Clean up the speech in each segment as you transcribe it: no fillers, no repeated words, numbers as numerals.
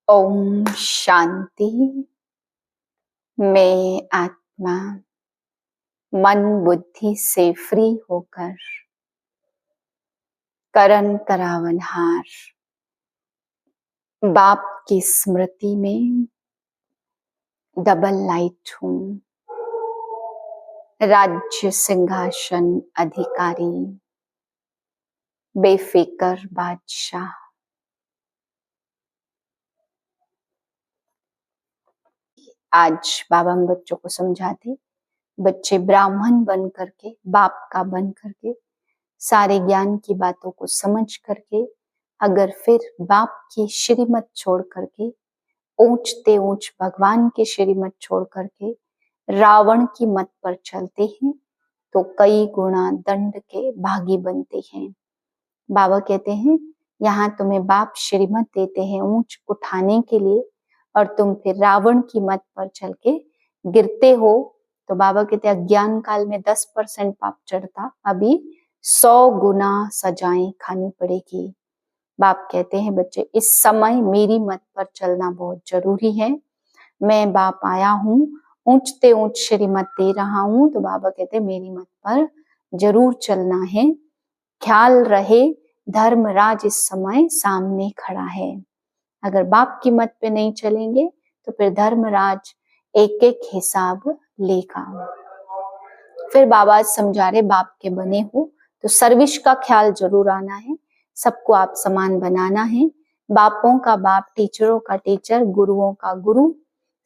ओम शांति। मैं आत्मा मन बुद्धि से फ्री होकर करण करावनहार बाप की स्मृति में डबल लाइट हूँ। राज्य सिंहासन अधिकारी, बेफिकर बादशाह। आज बाबा हम बच्चों को समझाते, बच्चे ब्राह्मण बन करके, बाप का बन करके, सारे ज्ञान की बातों को समझ करके, अगर फिर बाप की श्रीमत छोड़ करके, ऊंचते ऊंच भगवान की श्रीमत छोड़ करके रावण की मत पर चलते हैं तो कई गुना दंड के भागी बनते हैं। बाबा कहते हैं यहाँ तुम्हें बाप श्रीमत देते हैं ऊंच उठाने के लिए, और तुम फिर रावण की मत पर चल के गिरते हो। तो बाबा कहते हैं अज्ञान काल में 10% पाप चढ़ता, अभी 100 गुना सजाएं खानी पड़ेगी। बाप कहते हैं बच्चे इस समय मेरी मत पर चलना बहुत जरूरी है। मैं बाप आया हूँ, ऊंचते ऊंच श्रीमत दे रहा हूँ, तो बाबा कहते हैं मेरी मत पर जरूर चलना है। ख्याल रहे धर्मराज इस समय सामने खड़ा है। अगर बाप की मत पे नहीं चलेंगे तो फिर धर्मराज एक एक हिसाब लेगा। फिर बाबा समझा रहे बाप के बने हो तो सर्विस का ख्याल जरूर आना है, सबको आप समान बनाना है। बापों का बाप, टीचरों का टीचर, गुरुओं का गुरु,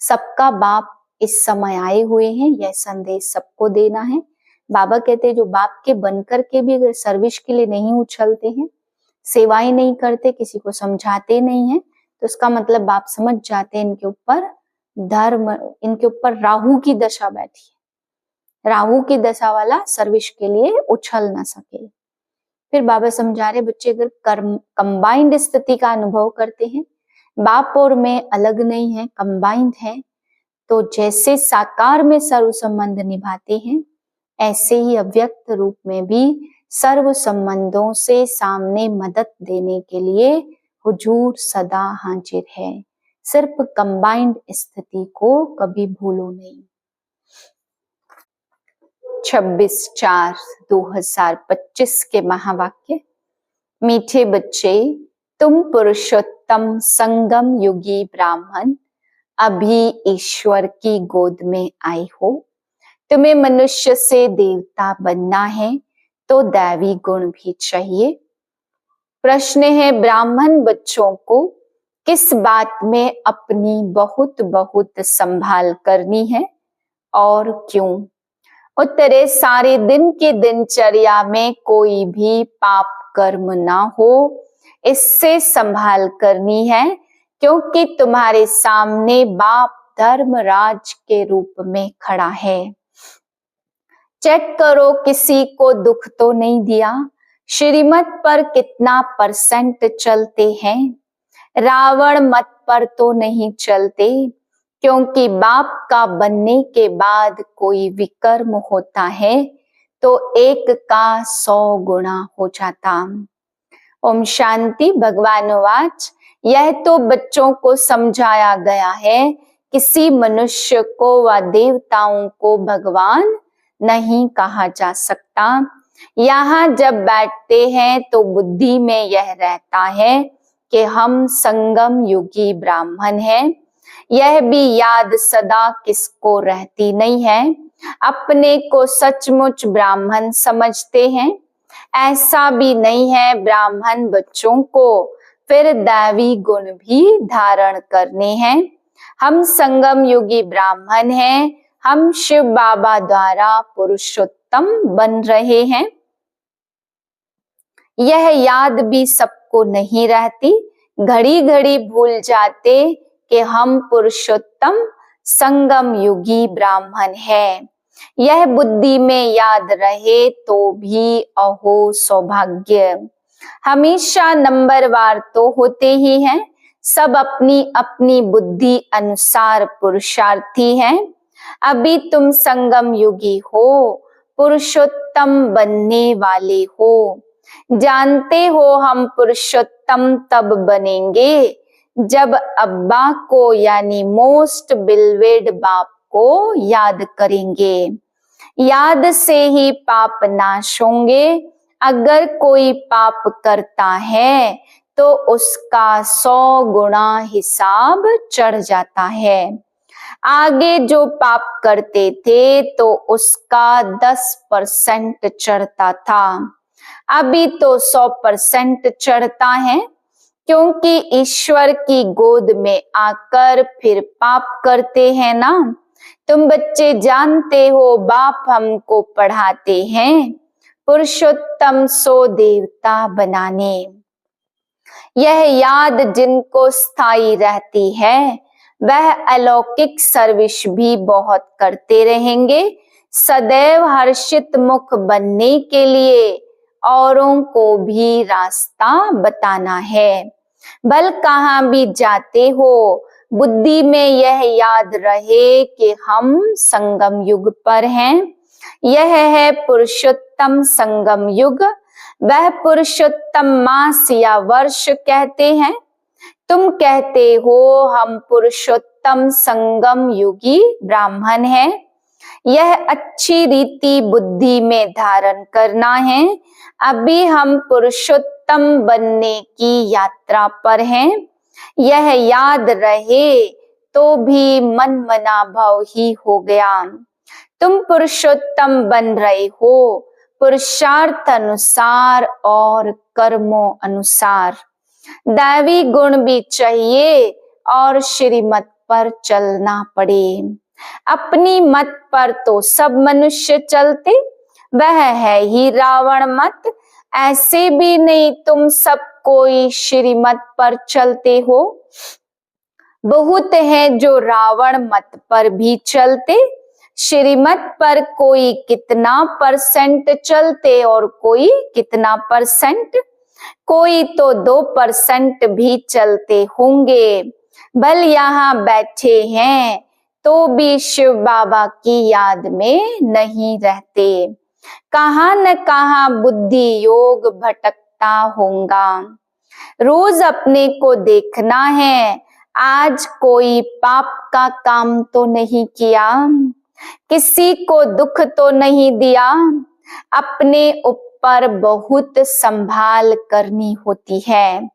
सबका बाप इस समय आए हुए हैं, यह संदेश सबको देना है। बाबा कहते हैं जो बाप के बनकर के भी अगर सर्विस के लिए नहीं उछलते हैं, सेवाएं नहीं करते, किसी को समझाते नहीं है, तो उसका मतलब बाप समझ जाते हैं इनके ऊपर धर्म, इनके ऊपर राहु की दशा बैठी है। राहु की दशा वाला सर्विस के लिए उछल ना सके। फिर बाबा समझा रहे बच्चे अगर कंबाइंड स्थिति का अनुभव करते हैं, बाप और मैं अलग नहीं है, कंबाइंड है, तो जैसे साकार में सर्व संबंध निभाते हैं, ऐसे ही अव्यक्त रूप में भी सर्व संबंधों से सामने मदद देने के लिए हुजूर सदा हाजिर है। सिर्फ कंबाइंड स्थिति को कभी भूलो नहीं। 26/4/2025 के महावाक्य। मीठे बच्चे, तुम पुरुषोत्तम संगम युगी ब्राह्मण अभी ईश्वर की गोद में आए हो। तुम्हें मनुष्य से देवता बनना है तो दैवी गुण भी चाहिए। प्रश्न है ब्राह्मण बच्चों को किस बात में अपनी बहुत बहुत संभाल करनी है और क्यों? उत्तरे सारे दिन की दिनचर्या में कोई भी पाप कर्म ना हो, इससे संभाल करनी है, क्योंकि तुम्हारे सामने बाप धर्मराज के रूप में खड़ा है। चेक करो किसी को दुख तो नहीं दिया, श्रीमत पर कितना % चलते हैं, रावण मत पर तो नहीं चलते, क्योंकि बाप का बनने के बाद कोई विकर्म होता है तो एक का 100 गुना हो जाता। ओम शांति। भगवान वाच, यह तो बच्चों को समझाया गया है, किसी मनुष्य को व देवताओं को भगवान नहीं कहा जा सकता। यहाँ जब बैठते हैं तो बुद्धि में यह रहता है कि हम संगम युगी ब्राह्मण हैं। यह भी याद सदा किसको रहती नहीं है, अपने को सचमुच ब्राह्मण समझते हैं। ऐसा भी नहीं है ब्राह्मण बच्चों को फिर दैवी गुण भी धारण करने हैं। हम संगम युगी ब्राह्मण हैं, हम शिव बाबा द्वारा पुरुषोत्तम बन रहे हैं। यह याद भी सबको नहीं रहती, घड़ी घड़ी भूल जाते कि हम पुरुषोत्तम संगम युगी ब्राह्मण हैं। यह बुद्धि में याद रहे तो भी अहो सौभाग्य। हमेशा नंबरवार तो होते ही हैं, सब अपनी अपनी बुद्धि अनुसार पुरुषार्थी हैं। अभी तुम संगम युगी हो, पुरुषोत्तम बनने वाले हो। जानते हो हम पुरुषोत्तम तब बनेंगे जब अब्बा को यानी मोस्ट बिलवेड बाप को याद करेंगे। याद से ही पाप नाश होंगे। अगर कोई पाप करता है तो उसका 100 गुना हिसाब चढ़ जाता है। आगे जो पाप करते थे तो उसका 10% चढ़ता था, अभी तो 100% चढ़ता है, क्योंकि ईश्वर की गोद में आकर फिर पाप करते हैं ना। तुम बच्चे जानते हो बाप हमको पढ़ाते हैं पुरुषोत्तम सो देवता बनाने। यह याद जिनको स्थायी रहती है वह अलौकिक सर्विस भी बहुत करते रहेंगे। सदैव हर्षित मुख बनने के लिए औरों को भी रास्ता बताना है। भल कहाँ भी जाते हो बुद्धि में यह याद रहे कि हम संगम युग पर हैं। यह है पुरुषोत्तम संगम युग। वह पुरुषोत्तम मास या वर्ष कहते हैं। तुम कहते हो हम पुरुषोत्तम संगम युगी ब्राह्मण हैं। यह अच्छी रीति बुद्धि में धारण करना है। अभी हम पुरुषोत्तम बनने की यात्रा पर हैं। यह याद रहे तो भी मन मना भाव ही हो गया। तुम पुरुषोत्तम बन रहे हो पुरुषार्थ अनुसार और कर्मों अनुसार। दैवी गुण भी चाहिए और श्रीमत पर चलना पड़े। अपनी मत पर तो सब मनुष्य चलते, वह है ही रावण मत। ऐसे भी नहीं तुम सब कोई श्रीमत पर चलते हो। बहुत है जो रावण मत पर भी चलते। श्रीमत पर कोई कितना परसेंट चलते और कोई कितना परसेंट, कोई तो 2% भी चलते होंगे। भल यहाँ बैठे हैं तो भी शिव बाबा की याद में नहीं रहते। कहाँ न कहाँ बुद्धि योग भटकता होगा। रोज अपने को देखना है, आज कोई पाप का काम तो नहीं किया, किसी को दुख तो नहीं दिया। अपने ऊपर बहुत संभाल करनी होती है,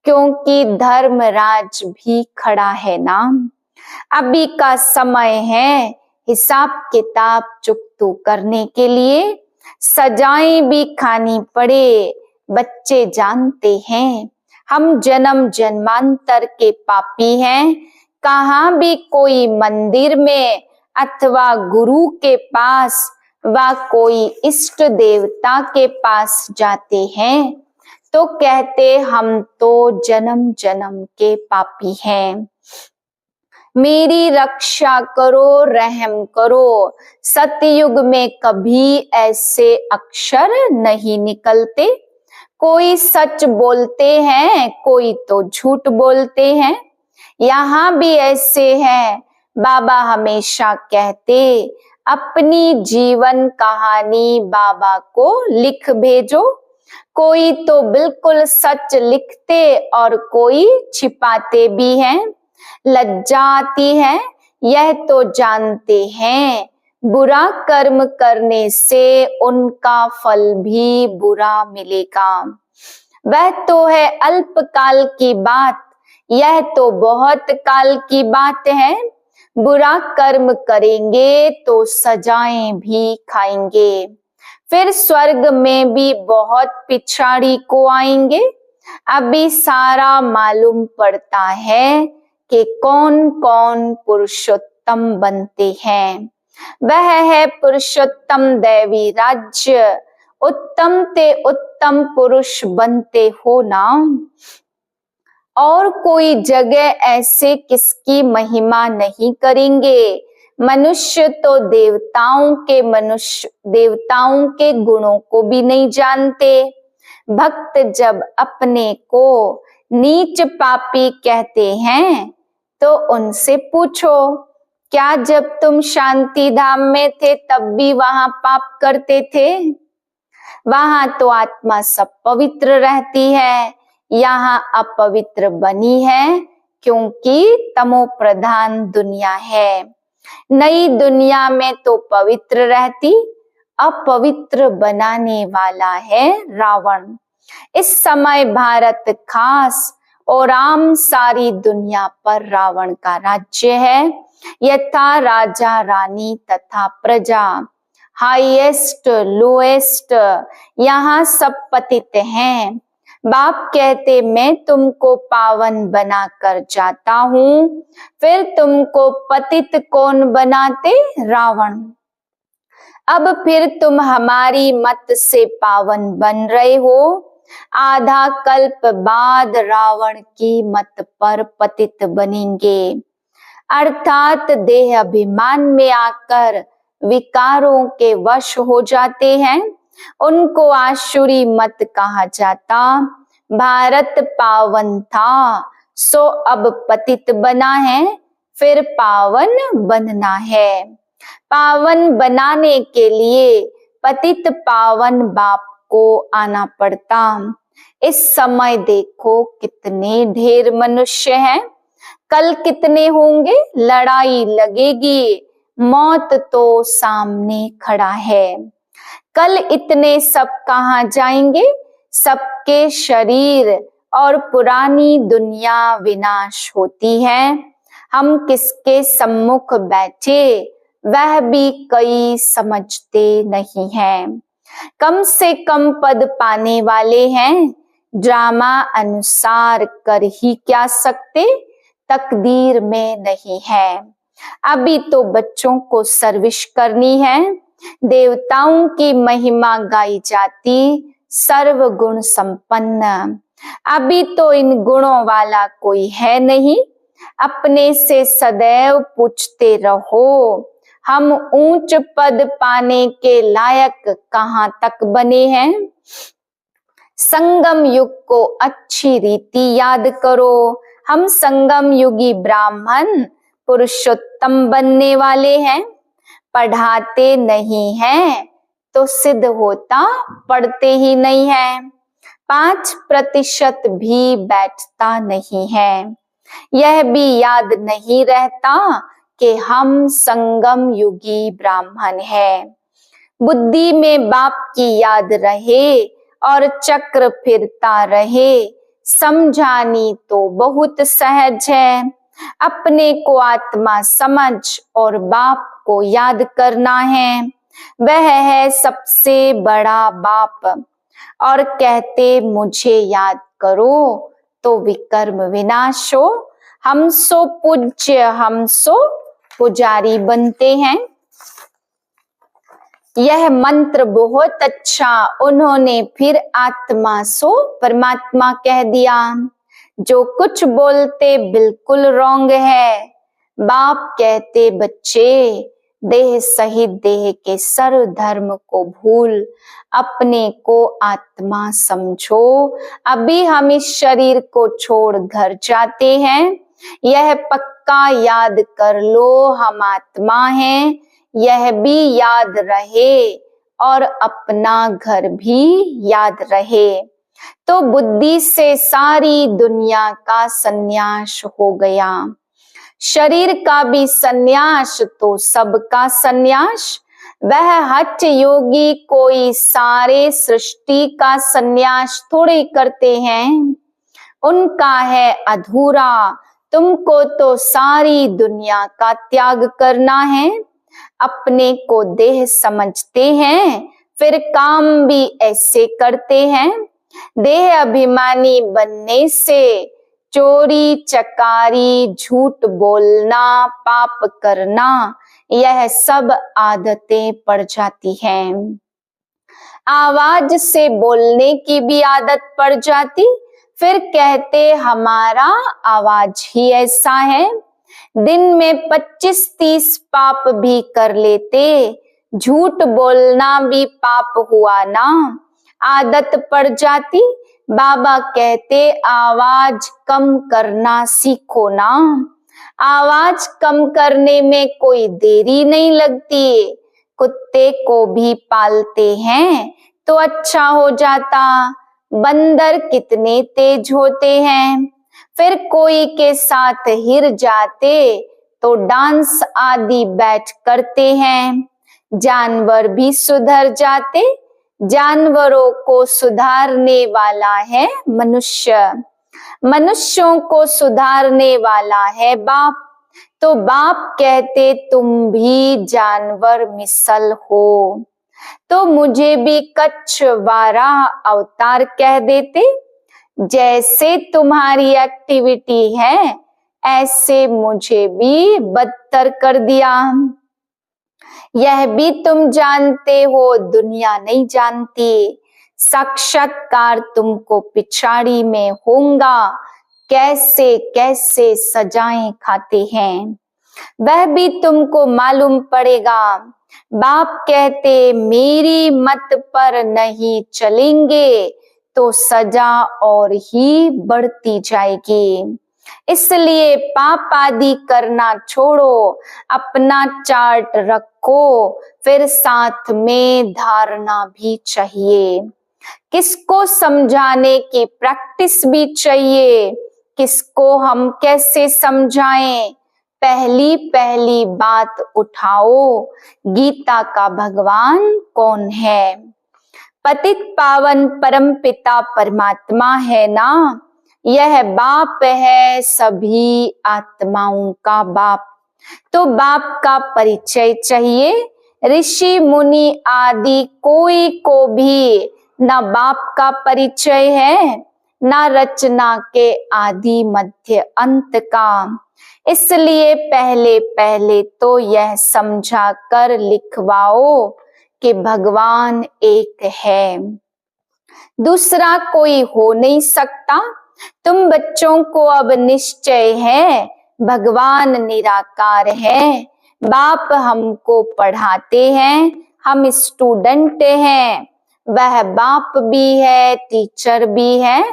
क्योंकि धर्मराज भी खड़ा है ना। अभी का समय है हिसाब किताब चुकता करने के लिए। सजाएं भी खानी पड़े। बच्चे जानते हैं हम जन्म जन्मांतर के पापी हैं। कहाँ भी कोई मंदिर में अथवा गुरु के पास व कोई इष्ट देवता के पास जाते हैं तो कहते हम तो जन्म जन्म के पापी हैं, मेरी रक्षा करो, रहम करो। सतयुग में कभी ऐसे अक्षर नहीं निकलते। कोई सच बोलते हैं, कोई तो झूठ बोलते हैं। यहाँ भी ऐसे हैं। बाबा हमेशा कहते अपनी जीवन कहानी बाबा को लिख भेजो। कोई तो बिल्कुल सच लिखते और कोई छिपाते भी हैं। लज्जा आती है, यह तो जानते हैं बुरा कर्म करने से उनका फल भी बुरा मिलेगा। वह तो है अल्पकाल की बात, यह तो बहुत काल की बात है। बुरा कर्म करेंगे तो सजाएं भी खाएंगे, फिर स्वर्ग में भी बहुत पिछाड़ी को आएंगे। अभी सारा मालूम पड़ता है कि कौन कौन पुरुषोत्तम बनते हैं। वह है पुरुषोत्तम दैवी राज्य। उत्तम ते उत्तम पुरुष बनते हो ना। और कोई जगह ऐसे किसकी महिमा नहीं करेंगे। मनुष्य तो देवताओं के गुणों को भी नहीं जानते। भक्त जब अपने को नीच पापी कहते हैं तो उनसे पूछो, क्या जब तुम शांति धाम में थे तब भी वहां पाप करते थे? वहां तो आत्मा सब पवित्र रहती है, यहाँ अपवित्र बनी है। क्योंकि तमो प्रधान दुनिया है। नई दुनिया में तो पवित्र रहती, अपवित्र बनाने वाला है रावण। इस समय भारत खास और आम सारी दुनिया पर रावण का राज्य है। यथा राजा रानी तथा प्रजा, हाईएस्ट लोएस्ट, यहाँ सब पतित हैं। बाप कहते मैं तुमको पावन बना कर जाता हूँ, फिर तुमको पतित कौन बनाते? रावण। अब फिर तुम हमारी मत से पावन बन रहे हो, आधा कल्प बाद रावण की मत पर पतित बनेंगे। अर्थात देह अभिमान में आकर विकारों के वश हो जाते हैं, उनको आसुरी मत कहा जाता। भारत पावन था, सो अब पतित बना है, फिर पावन बनना है। पावन बनाने के लिए पतित पावन बाप को आना पड़ता। इस समय देखो कितने ढेर मनुष्य हैं, कल कितने होंगे? लड़ाई लगेगी, मौत तो सामने खड़ा है। कल इतने सब कहाँ जाएंगे? सबके शरीर और पुरानी दुनिया विनाश होती है। हम किसके सम्मुख बैठे वह भी कई समझते नहीं हैं। कम से कम पद पाने वाले हैं, ड्रामा अनुसार कर ही क्या सकते, तकदीर में नहीं है। अभी तो बच्चों को सर्विस करनी है, देवताओं की महिमा गाई जाती, सर्व गुण संपन्न। अभी तो इन गुणों वाला कोई है नहीं। अपने से सदैव पूछते रहो, हम ऊंच पद पाने के लायक कहाँ तक बने हैं। संगम युग को अच्छी रीति याद करो। हम संगम युगी ब्राह्मण पुरुषोत्तम बनने वाले हैं। पढ़ाते नहीं हैं तो सिद्ध होता, पढ़ते ही नहीं है। 5% भी बैठता नहीं है। यह भी याद नहीं रहता कि हम संगम युगी ब्राह्मण हैं। बुद्धि में बाप की याद रहे और चक्र फिरता रहे, समझानी तो बहुत सहज है। अपने को आत्मा समझ और बाप को याद करना है, वह है सबसे बड़ा बाप। और कहते मुझे याद करो तो विकर्म विनाश हो। हम सो पूज्य, हम सो पुजारी बनते हैं। यह मंत्र बहुत अच्छा उन्होंने फिर आत्मा सो परमात्मा कह दिया। जो कुछ बोलते बिल्कुल रॉन्ग है। बाप कहते बच्चे देह सहित देह के सर्व धर्म को भूल अपने को आत्मा समझो। अभी हम इस शरीर को छोड़ घर जाते हैं, यह पक्का याद कर लो हम आत्मा हैं। यह भी याद रहे और अपना घर भी याद रहे, तो बुद्धि से सारी दुनिया का संन्यास हो गया। शरीर का भी संन्यास तो सबका संन्यास। वह हठ योगी कोई सारे सृष्टि का संन्यास थोड़े करते हैं, उनका है अधूरा। तुमको तो सारी दुनिया का त्याग करना है। अपने को देह समझते हैं, फिर काम भी ऐसे करते हैं। देह अभिमानी बनने से चोरी चकारी, झूठ बोलना, पाप करना, यह सब आदतें पड़ जाती हैं। आवाज से बोलने की भी आदत पड़ जाती, फिर कहते हमारा आवाज ही ऐसा है। दिन में 25-30 पाप भी कर लेते, झूठ बोलना भी पाप हुआ ना, आदत पड़ जाती। बाबा कहते आवाज कम करना सीखो ना। आवाज कम करने में कोई देरी नहीं लगती। कुत्ते को भी पालते हैं तो अच्छा हो जाता। बंदर कितने तेज होते हैं, फिर कोई के साथ हिर जाते तो डांस आदि बैठ करते हैं। जानवर भी सुधर जाते, जानवरों को सुधारने वाला है मनुष्य, मनुष्यों को सुधारने वाला है बाप। तो बाप कहते तुम भी जानवर मिसल हो, तो मुझे भी कच्छ वाराह अवतार कह देते। जैसे तुम्हारी एक्टिविटी है ऐसे मुझे भी बदतर कर दिया। यह भी तुम जानते हो दुनिया नहीं जानती, साक्षात्कार तुमको पिछाड़ी में होगा, कैसे कैसे सजाएं खाते हैं वह भी तुमको मालूम पड़ेगा। बाप कहते मेरी मत पर नहीं चलेंगे तो सजा और ही बढ़ती जाएगी। इसलिए पाप आदि करना छोड़ो, अपना चार्ट रखो, फिर साथ में धारणा भी चाहिए। किसको समझाने की प्रैक्टिस भी चाहिए, किसको हम कैसे समझाएं। पहली पहली बात उठाओ, गीता का भगवान कौन है? पतित पावन परम पिता परमात्मा है ना, यह बाप है सभी आत्माओं का बाप। तो बाप का परिचय चाहिए। ऋषि मुनि आदि कोई को भी न बाप का परिचय है, न रचना के आदि मध्य अंत का। इसलिए पहले पहले तो यह समझा कर लिखवाओ कि भगवान एक है, दूसरा कोई हो नहीं सकता। तुम बच्चों को अब निश्चय है भगवान निराकार है। बाप हमको पढ़ाते हैं, हम स्टूडेंट हैं, वह बाप भी है, टीचर भी है,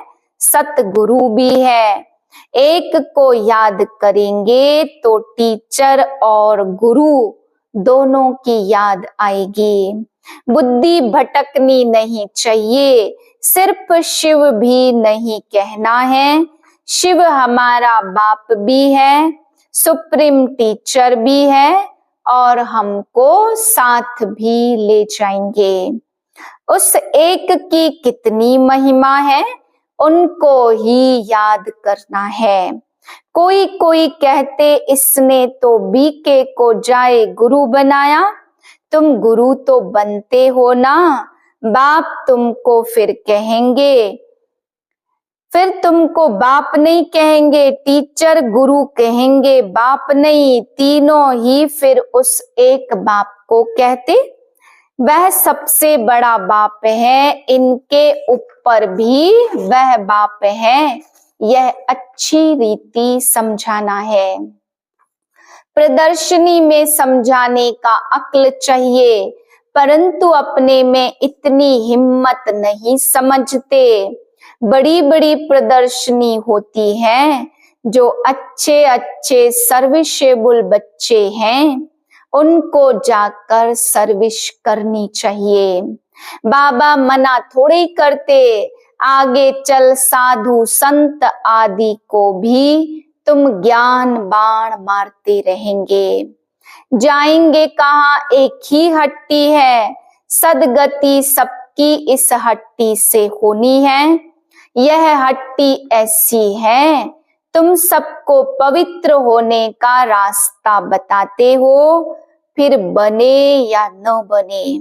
सतगुरु भी है। एक को याद करेंगे तो टीचर और गुरु दोनों की याद आएगी। बुद्धि भटकनी नहीं चाहिए, सिर्फ शिव भी नहीं कहना है। शिव हमारा बाप भी है, सुप्रीम टीचर भी है और हमको साथ भी ले जाएंगे। उस एक की कितनी महिमा है, उनको ही याद करना है। कोई कोई कहते इसने तो बीके को जाए गुरु बनाया। तुम गुरु तो बनते हो ना, बाप तुमको फिर कहेंगे, फिर तुमको बाप नहीं कहेंगे, टीचर गुरु कहेंगे, बाप नहीं। तीनों ही फिर उस एक बाप को कहते। वह सबसे बड़ा बाप है, इनके ऊपर भी वह बाप है। यह अच्छी रीति समझाना है। प्रदर्शनी में समझाने का अक्ल चाहिए, परंतु अपने में इतनी हिम्मत नहीं समझते। बड़ी बड़ी प्रदर्शनी होती है, जो अच्छे अच्छे सर्विसेबल बच्चे हैं उनको जाकर सर्विस करनी चाहिए। बाबा मना थोड़ी करते, आगे चल साधु संत आदि को भी तुम ज्ञान बाण मारते रहेंगे। जाएंगे कहाँ, एक ही हट्टी है, सदगति सबकी इस हट्टी से होनी है। यह हट्टी ऐसी है, तुम सबको पवित्र होने का रास्ता बताते हो, फिर बने या न बने।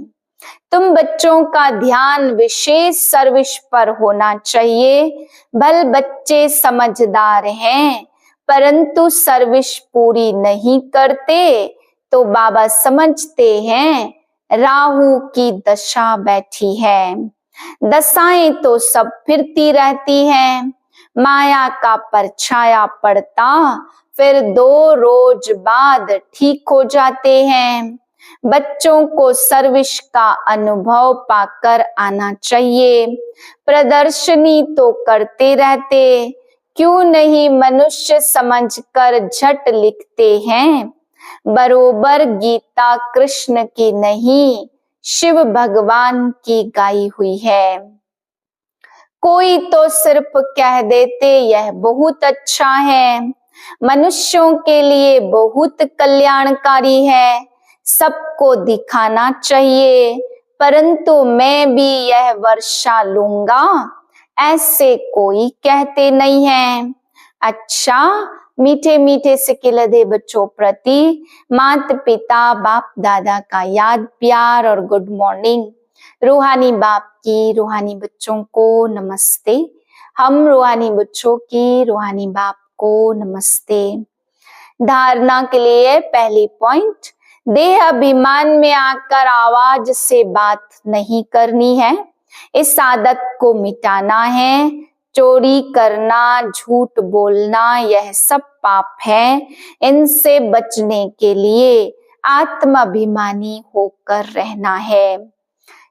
तुम बच्चों का ध्यान विशेष सर्विस पर होना चाहिए। भले बच्चे समझदार हैं, परंतु सर्विस पूरी नहीं करते तो बाबा समझते हैं राहु की दशा बैठी है। दशाएं तो सब फिरती रहती हैं, माया का परछाया पड़ता, फिर 2 रोज बाद ठीक हो जाते हैं। बच्चों को सर्विस का अनुभव पाकर आना चाहिए। प्रदर्शनी तो करते रहते, क्यों नहीं मनुष्य समझकर झट लिखते हैं। बरोबर गीता कृष्ण की नहीं, शिव भगवान की गाई हुई है। कोई तो सिर्फ कह देते यह बहुत अच्छा है, मनुष्यों के लिए बहुत कल्याणकारी है, सबको दिखाना चाहिए, परंतु मैं भी यह वर्षा लूंगा, ऐसे कोई कहते नहीं है। अच्छा, मीठे मीठे सिक्के लदे बच्चों प्रति माता पिता बाप दादा का याद प्यार और गुड मॉर्निंग। रूहानी बाप की रूहानी बच्चों को नमस्ते। हम रूहानी बच्चों की रूहानी बाप को नमस्ते। धारणा के लिए पहली पॉइंट, देह अभिमान में आकर आवाज से बात नहीं करनी है, इस आदत को मिटाना है। चोरी करना, झूठ बोलना, यह सब पाप है, इनसे बचने के लिए आत्माभिमानी होकर रहना है।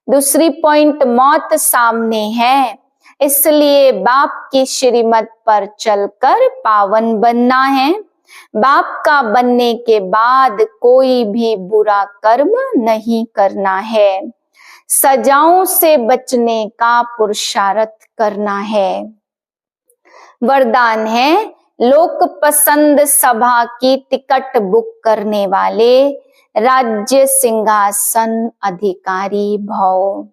दूसरी पॉइंट, मौत सामने है, इसलिए बाप की श्रीमत पर चलकर पावन बनना है। बाप का बनने के बाद कोई भी बुरा कर्म नहीं करना है, सजाओं से बचने का पुरुषार्थ करना है। वरदान है, लोक पसंद सभा की टिकट बुक करने वाले राज्य सिंहासन अधिकारी भव।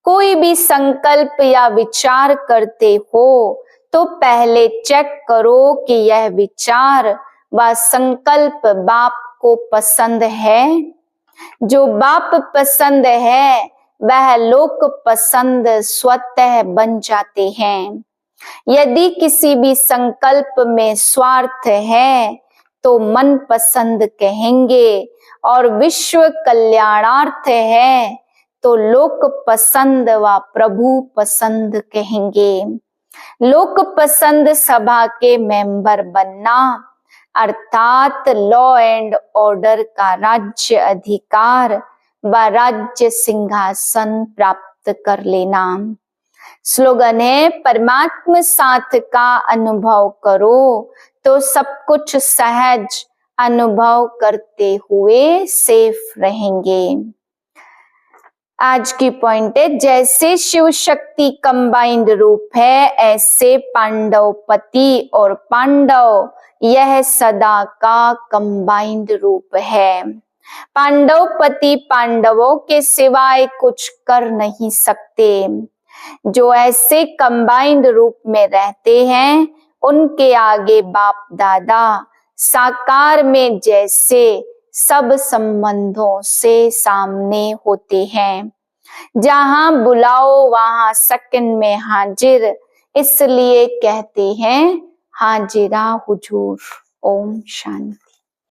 कोई भी संकल्प या विचार करते हो तो पहले चेक करो कि यह विचार व संकल्प बाप को पसंद है। जो बाप पसंद है वह लोक पसंद स्वतः बन जाते हैं। यदि किसी भी संकल्प में स्वार्थ है तो मन पसंद कहेंगे, और विश्व कल्याणार्थ है तो लोक पसंद व प्रभु पसंद कहेंगे। लोक पसंद सभा के मेंबर बनना अर्थात लॉ एंड ऑर्डर का राज्य अधिकार व राज्य सिंहासन प्राप्त कर लेना। स्लोगन है, परमात्मा साथ का अनुभव करो तो सब कुछ सहज अनुभव करते हुए सेफ रहेंगे। आज की पॉइंट है, जैसे शिव शक्ति कंबाइंड रूप है, ऐसे पांडवपति और पांडव यह सदा का कंबाइंड रूप है। पांडवपति पांडवों के सिवाय कुछ कर नहीं सकते। जो ऐसे कंबाइंड रूप में रहते हैं उनके आगे बाप दादा साकार में जैसे सब संबंधों से सामने होते हैं। जहां बुलाओ वहां सेकंड में हाजिर, इसलिए कहते हैं हाजिरा हुजूर। ओम शांति।